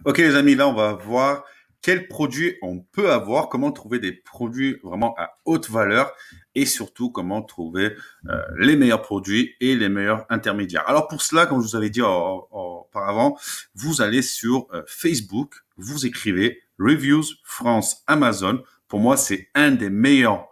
Ok les amis, là on va voir quels produits on peut avoir, comment trouver des produits vraiment à haute valeur et surtout comment trouver les meilleurs produits et les meilleurs intermédiaires. Alors pour cela, comme je vous avais dit auparavant, vous allez sur Facebook, vous écrivez Reviews France Amazon. Pour moi, c'est un des meilleurs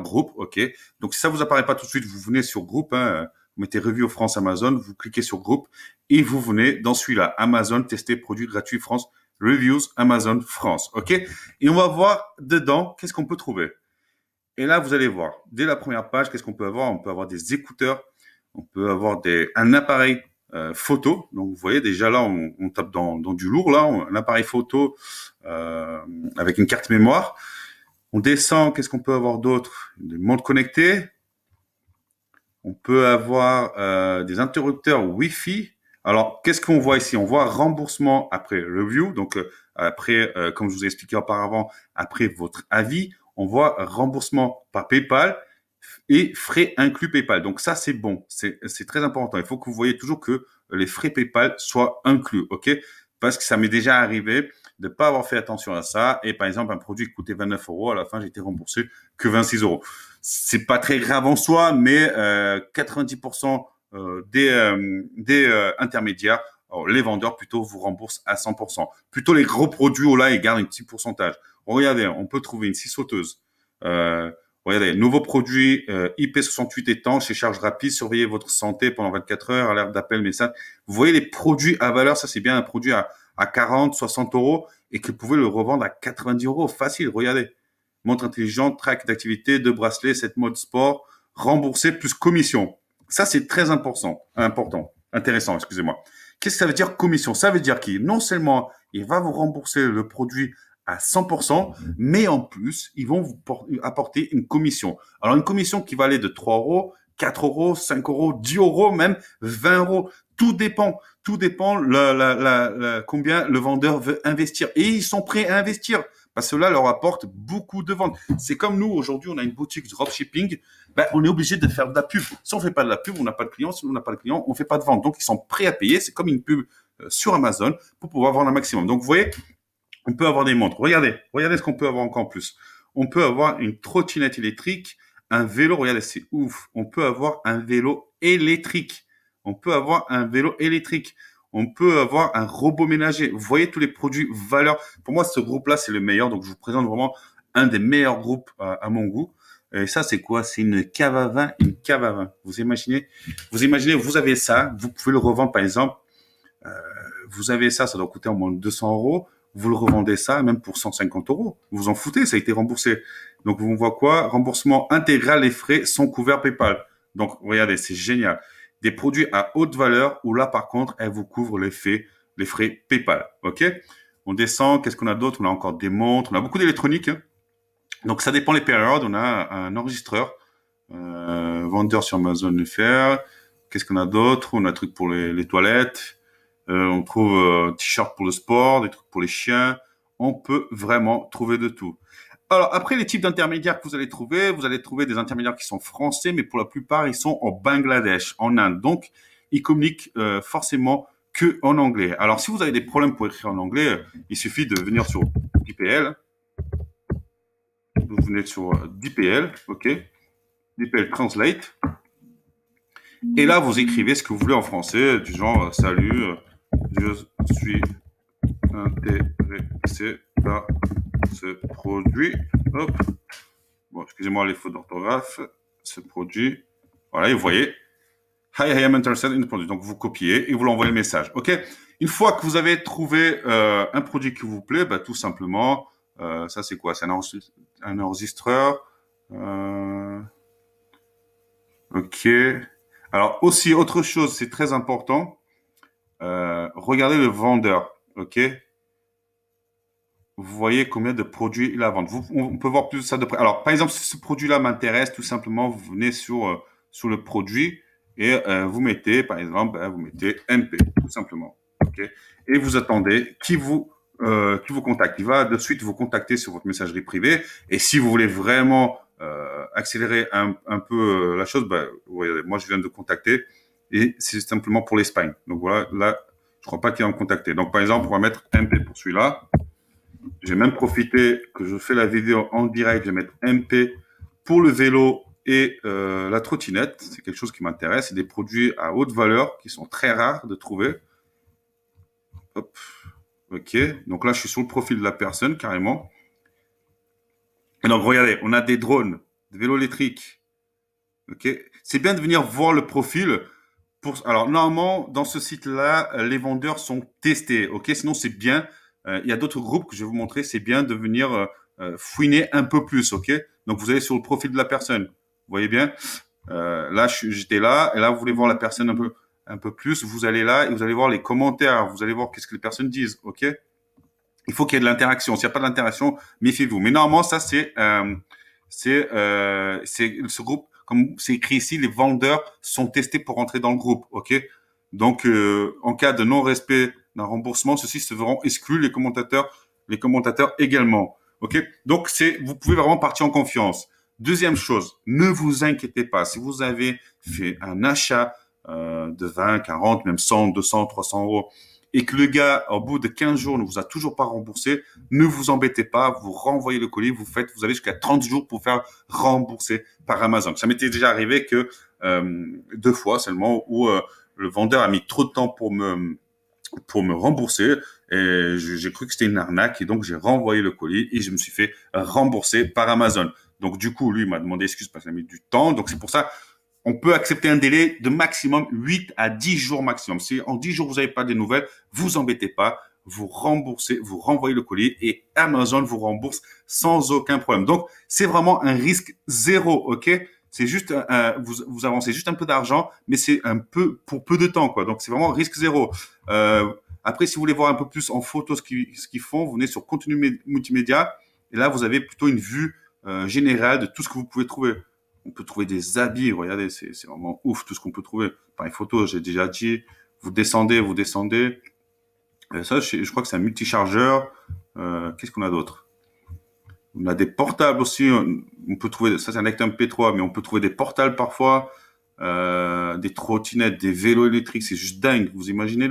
groupes. Ok, donc si ça vous apparaît pas tout de suite, vous venez sur groupe, hein, vous mettez Reviews France Amazon, vous cliquez sur groupe et vous venez dans celui-là, Amazon, tester produits gratuits France, Reviews, Amazon France, ok? Et on va voir dedans, qu'est-ce qu'on peut trouver. Et là, vous allez voir, dès la première page, qu'est-ce qu'on peut avoir? On peut avoir des écouteurs, on peut avoir un appareil photo. Donc, vous voyez, déjà là, on tape dans du lourd, là, un appareil photo avec une carte mémoire. On descend, qu'est-ce qu'on peut avoir d'autre? Des montres connectées. On peut avoir des interrupteurs Wi-Fi. Alors, qu'est-ce qu'on voit ici? On voit remboursement après review, donc après, comme je vous ai expliqué auparavant, après votre avis. On voit remboursement par PayPal et frais inclus PayPal. Donc ça, c'est bon, c'est très important. Il faut que vous voyez toujours que les frais PayPal soient inclus, ok? Parce que ça m'est déjà arrivé de pas avoir fait attention à ça. Et par exemple, un produit qui coûtait 29 euros, à la fin, j'ai été remboursé que 26 euros. C'est pas très grave en soi, mais 90% des intermédiaires, alors, les vendeurs plutôt vous remboursent à 100%. Plutôt les gros produits, oh là, ils gardent un petit pourcentage. Regardez, on peut trouver une scie sauteuse. Regardez, nouveau produit IP68 étanche et charge rapide. Surveillez votre santé pendant 24 heures. Alerte d'appel, message. Vous voyez les produits à valeur. Ça, c'est bien un produit à 40, 60 euros et que vous pouvez le revendre à 90 euros. Facile, regardez. Montre intelligente, track d'activité, 2 bracelets, 7 modes sport, remboursé plus commission. Ça, c'est très intéressant, excusez-moi. Qu'est-ce que ça veut dire commission? Ça veut dire qu'il, non seulement il va vous rembourser le produit à 100%, mais en plus, ils vont vous apporter une commission. Alors, une commission qui va aller de 3 euros, 4 euros, 5 euros, 10 euros, même 20 euros. Tout dépend combien le vendeur veut investir. Et ils sont prêts à investir parce que cela leur apporte beaucoup de ventes. C'est comme nous, aujourd'hui, on a une boutique dropshipping, ben, on est obligé de faire de la pub. Si on fait pas de la pub, on n'a pas de clients. Si on n'a pas de clients, on fait pas de vente. Donc, ils sont prêts à payer. C'est comme une pub sur Amazon pour pouvoir vendre un maximum. Donc, vous voyez, on peut avoir des montres. Regardez ce qu'on peut avoir encore plus. On peut avoir une trottinette électrique, un vélo. Regardez, c'est ouf. On peut avoir un vélo électrique. On peut avoir un vélo électrique. On peut avoir un robot ménager. Vous voyez tous les produits valeurs. Pour moi, ce groupe-là, c'est le meilleur. Donc, je vous présente vraiment un des meilleurs groupes à mon goût. Et ça, c'est quoi? C'est une cave à vin, une cave à vin. Vous imaginez, vous avez ça. Vous pouvez le revendre, par exemple. Vous avez ça, ça doit coûter au moins 200 euros. Vous le revendez ça même pour 150 euros. Vous vous en foutez, ça a été remboursé. Donc, vous voyez quoi? Remboursement intégral, les frais sont couverts PayPal. Donc, regardez, c'est génial. Des produits à haute valeur où là, par contre, elle vous couvre les frais PayPal. OK? On descend. Qu'est-ce qu'on a d'autre? On a encore des montres. On a beaucoup d'électronique. Hein. Donc, ça dépend les périodes. On a un enregistreur, vendeur sur Amazon FR. Qu'est-ce qu'on a d'autre? On a un truc pour les toilettes. On trouve t-shirt pour le sport, des trucs pour les chiens. On peut vraiment trouver de tout. Alors, après, les types d'intermédiaires que vous allez trouver des intermédiaires qui sont français, mais pour la plupart, ils sont au Bangladesh, en Inde. Donc, ils communiquent forcément que en anglais. Alors, si vous avez des problèmes pour écrire en anglais, il suffit de venir sur DPL. Vous venez sur DPL, OK? DPL Translate. Et là, vous écrivez ce que vous voulez en français, du genre, salut, je suis intéressé par ce produit. Hop. Bon, excusez-moi les fautes d'orthographe. Ce produit. Voilà, et vous voyez. Hi, I am interested in the product. Donc, vous copiez et vous l'envoyez le message. OK? Une fois que vous avez trouvé un produit qui vous plaît, bah, tout simplement, ça c'est quoi? C'est un enregistreur. OK. Alors, aussi, autre chose, c'est très important. Regardez le vendeur. OK? Vous voyez combien de produits il a à vendre. On peut voir plus ça de près. Alors, par exemple, si ce produit-là m'intéresse, tout simplement, vous venez sur le produit et vous mettez, par exemple, vous mettez MP, tout simplement. OK? Et vous attendez qui vous contacte. Il va de suite vous contacter sur votre messagerie privée. Et si vous voulez vraiment accélérer un peu la chose, bah, voyez, moi, je viens de contacter et c'est simplement pour l'Espagne. Donc voilà, là, Je crois pas qu'il va me contacter. Donc, par exemple, on va mettre MP pour celui-là. J'ai même profité que je fais la vidéo en direct. Je vais mettre MP pour le vélo et la trottinette. C'est quelque chose qui m'intéresse. C'est des produits à haute valeur qui sont très rares de trouver. Hop. OK. Donc là, je suis sur le profil de la personne carrément. Et donc, regardez, on a des drones, des vélos électriques. OK. C'est bien de venir voir le profil. Alors, normalement, dans ce site-là, les vendeurs sont testés. OK. Sinon, c'est bien. Il y a d'autres groupes que je vais vous montrer. C'est bien de venir fouiner un peu plus. OK. Donc, vous allez sur le profil de la personne. Vous voyez bien. Là, j'étais là. Et là, vous voulez voir la personne un peu plus. Vous allez là et vous allez voir les commentaires. Vous allez voir qu'est-ce que les personnes disent. OK. Il faut qu'il y ait de l'interaction. S'il n'y a pas d'interaction, méfiez-vous. Mais normalement, ça, c'est ce groupe, comme c'est écrit ici, les vendeurs sont testés pour entrer dans le groupe. OK? Donc, en cas de non-respect d'un remboursement, ceux-ci se verront exclus, les commentateurs également. OK? Donc, vous pouvez vraiment partir en confiance. Deuxième chose, ne vous inquiétez pas. Si vous avez fait un achat de 20, 40, même 100, 200, 300 euros, et que le gars, au bout de 15 jours, ne vous a toujours pas remboursé, ne vous embêtez pas, vous renvoyez le colis, vous allez jusqu'à 30 jours pour faire rembourser par Amazon. Ça m'était déjà arrivé que 2 fois seulement où le vendeur a mis trop de temps pour me rembourser et j'ai cru que c'était une arnaque et donc j'ai renvoyé le colis et je me suis fait rembourser par Amazon. Donc du coup, lui il m'a demandé excuse parce qu'il a mis du temps. Donc c'est pour ça on peut accepter un délai de maximum 8 à 10 jours maximum. Si en 10 jours, vous n'avez pas de nouvelles, vous embêtez pas, vous remboursez, vous renvoyez le colis et Amazon vous rembourse sans aucun problème. Donc, c'est vraiment un risque zéro, OK? C'est juste, vous avancez juste un peu d'argent, mais c'est un peu pour peu de temps, quoi. Donc, c'est vraiment risque zéro. Après, si vous voulez voir un peu plus en photo ce qu'ils font, vous venez sur contenu multimédia et là, vous avez plutôt une vue générale de tout ce que vous pouvez trouver. On peut trouver des habits, regardez, c'est vraiment ouf tout ce qu'on peut trouver. Par les photos, j'ai déjà dit, vous descendez. Ça, je crois que c'est un multichargeur. Qu'est-ce qu'on a d'autre? On a des portables aussi. On peut trouver, ça c'est un lecteur MP3, mais on peut trouver des portables parfois, des trottinettes, des vélos électriques. C'est juste dingue. Vous imaginez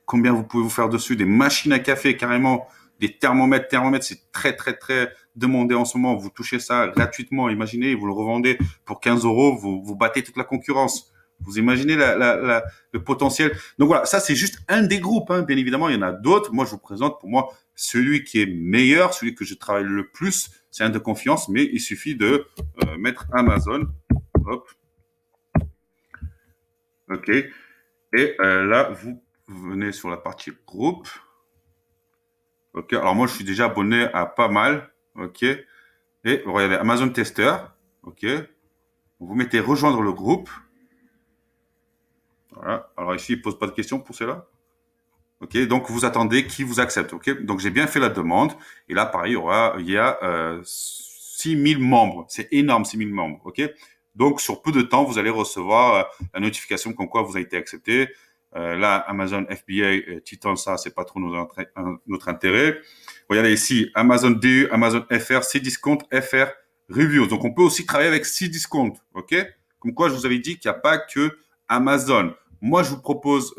combien vous pouvez vous faire dessus? Des machines à café carrément. Des thermomètres, c'est très, très, très demandé en ce moment. Vous touchez ça gratuitement. Imaginez, vous le revendez pour 15 euros, vous battez toute la concurrence. Vous imaginez le potentiel. Donc voilà, ça c'est juste un des groupes. Hein. Bien évidemment, il y en a d'autres. Moi, je vous présente pour moi celui qui est meilleur, celui que je travaille le plus. C'est un de confiance, mais il suffit de mettre Amazon. Hop. OK. Et là, vous venez sur la partie groupe. OK. Alors moi, je suis déjà abonné à pas mal. OK. Et regardez, Amazon Tester. OK. Vous mettez rejoindre le groupe. Voilà. Alors ici, il ne pose pas de questions pour cela. OK. Donc, vous attendez qui vous accepte. OK. Donc, j'ai bien fait la demande. Et là, pareil, il y a 6000 membres. C'est énorme, 6000 membres. OK. Donc, sur peu de temps, vous allez recevoir la notification comme quoi vous avez été accepté. Là, Amazon FBA, Titan, ça, c'est pas trop notre intérêt. Regardez ici, Amazon DU, Amazon FR, Cdiscount, FR, Reviews. Donc, on peut aussi travailler avec Cdiscount, OK? Comme quoi, je vous avais dit qu'il n'y a pas que Amazon. Moi, je vous propose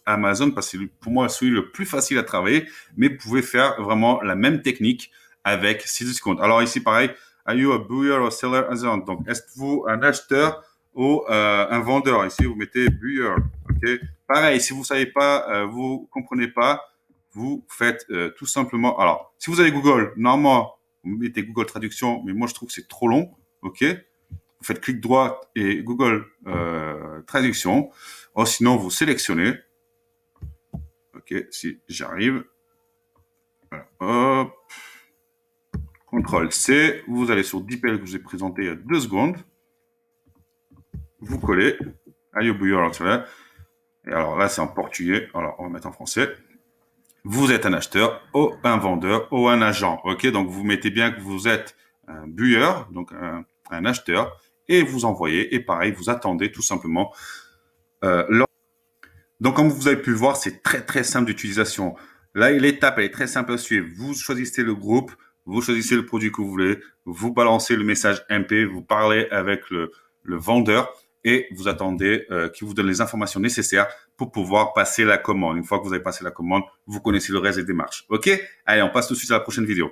Amazon parce que c'est pour moi celui le plus facile à travailler, mais vous pouvez faire vraiment la même technique avec Cdiscount. Alors ici, pareil, are you a buyer or seller Amazon? Donc, êtes-vous un acheteur ou un vendeur? Ici, vous mettez buyer, OK? Pareil, si vous savez pas, vous comprenez pas, vous faites tout simplement. Alors, si vous avez Google, normalement, vous mettez Google Traduction, mais moi, je trouve que c'est trop long, OK? Vous faites clic droit et Google Traduction. Oh, sinon, vous sélectionnez. OK, si j'arrive. Voilà. Hop. CTRL-C. Vous allez sur DeepL que je vous ai présenté il y a 2 secondes. Vous collez. Et alors là, c'est en portugais. Alors, on va mettre en français. Vous êtes un acheteur ou un vendeur ou un agent. OK, donc vous mettez bien que vous êtes un buyer, donc un acheteur, et vous envoyez. Et pareil, vous attendez tout simplement. Donc, comme vous avez pu voir, c'est très, très simple d'utilisation. Là, l'étape, elle est très simple à suivre. Vous choisissez le groupe, vous choisissez le produit que vous voulez, vous balancez le message MP, vous parlez avec le vendeur et vous attendez qu'il vous donne les informations nécessaires pour pouvoir passer la commande. Une fois que vous avez passé la commande, vous connaissez le reste des démarches. OK? Allez, on passe tout de suite à la prochaine vidéo.